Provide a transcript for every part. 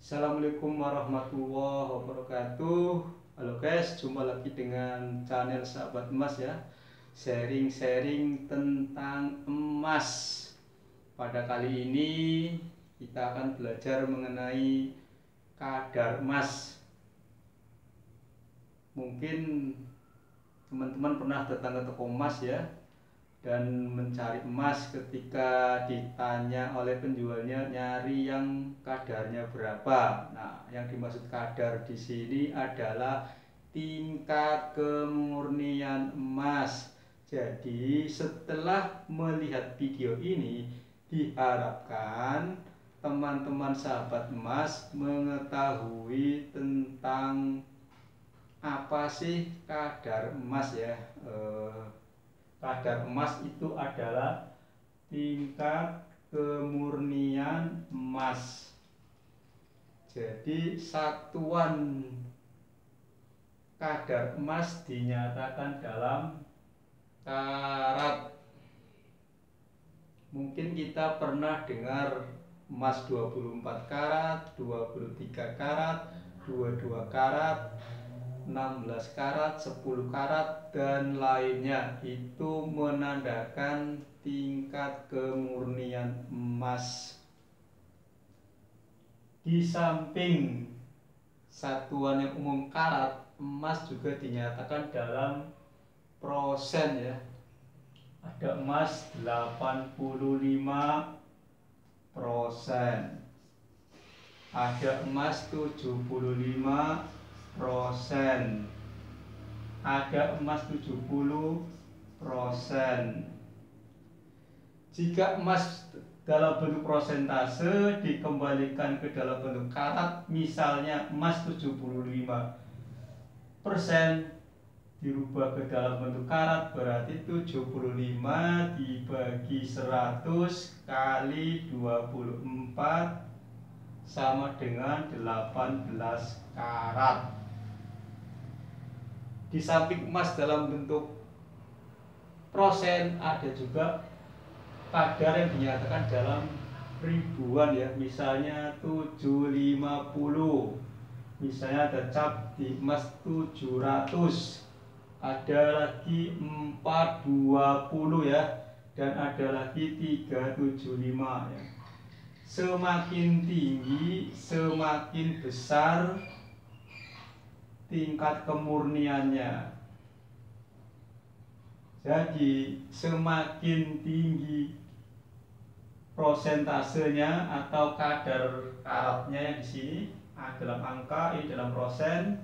Assalamualaikum warahmatullahi wabarakatuh. Halo guys, jumpa lagi dengan channel Sahabat Emas ya. Sharing-sharing tentang emas. Pada kali ini kita akan belajar mengenai kadar emas. Mungkin teman-teman pernah datang ke toko emas ya, dan mencari emas. Ketika ditanya oleh penjualnya nyari yang kadarnya berapa. Nah, yang dimaksud kadar di sini adalah tingkat kemurnian emas. Jadi, setelah melihat video ini, diharapkan teman-teman sahabat emas mengetahui tentang apa sih kadar emas ya. Kadar emas itu adalah tingkat kemurnian emas. Jadi satuan kadar emas dinyatakan dalam karat. Mungkin kita pernah dengar emas 24 karat, 23 karat, 22 karat, 16 karat, 10 karat, dan lainnya. Itu menandakan tingkat kemurnian emas. Di samping satuan yang umum karat, emas juga dinyatakan dalam persen ya. Ada emas 85%, ada emas 75%, ada emas 70%. Jika emas dalam bentuk prosentase dikembalikan ke dalam bentuk karat, misalnya emas 75% dirubah ke dalam bentuk karat, berarti 75 dibagi 100 kali 24 sama dengan 18 karat. Di samping emas dalam bentuk persen, ada juga kadar yang dinyatakan dalam ribuan ya. Misalnya 750, misalnya ada cap di emas 700, ada lagi 420 ya, dan ada lagi 375 ya. Semakin tinggi, semakin besar tingkat kemurniannya. Jadi semakin tinggi prosentasenya atau kadar karatnya yang di sini dalam angka, ini dalam persen,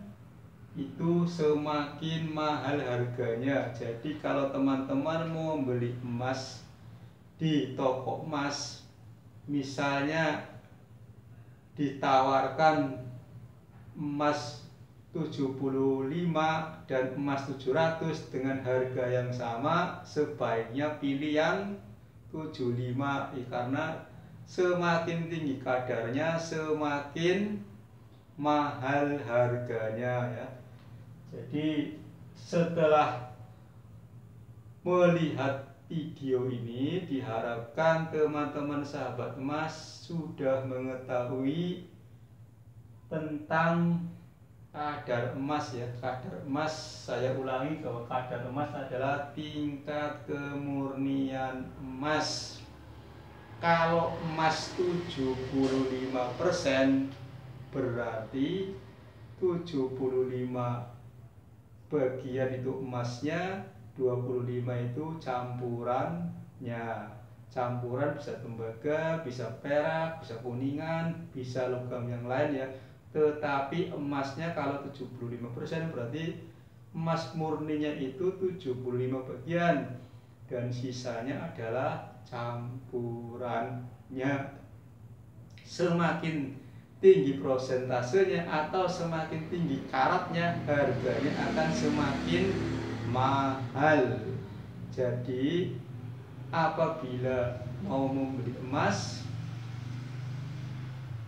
itu semakin mahal harganya. Jadi kalau teman-teman mau membeli emas di toko emas, misalnya ditawarkan emas 75 dan emas 700 dengan harga yang sama, sebaiknya pilih yang 75 karena semakin tinggi kadarnya semakin mahal harganya ya. Jadi setelah melihat video ini, diharapkan teman-teman sahabat emas sudah mengetahui tentang kadar emas ya. Kadar emas, saya ulangi bahwa kadar emas adalah tingkat kemurnian emas. Kalau emas 75%, berarti 75 bagian itu emasnya, 25 itu campurannya. Campuran bisa tembaga, bisa perak, bisa kuningan, bisa logam yang lain ya. Tetapi emasnya kalau 75% berarti emas murninya itu 75 bagian, dan sisanya adalah campurannya. Semakin tinggi prosentasenya atau semakin tinggi karatnya, harganya akan semakin mahal. Jadi apabila mau membeli emas,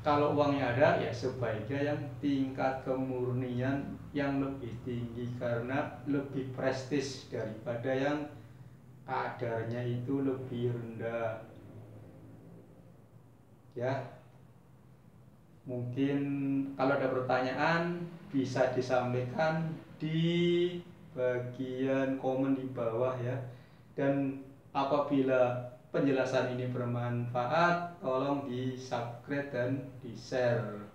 kalau uangnya ada ya sebaiknya yang tingkat kemurnian yang lebih tinggi, karena lebih prestis daripada yang kadarnya itu lebih rendah ya. Mungkin kalau ada pertanyaan bisa disampaikan di bagian komen di bawah ya. Dan apabila penjelasan ini bermanfaat, tolong di subscribe dan di share.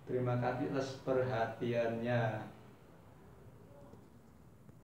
Terima kasih atas perhatiannya.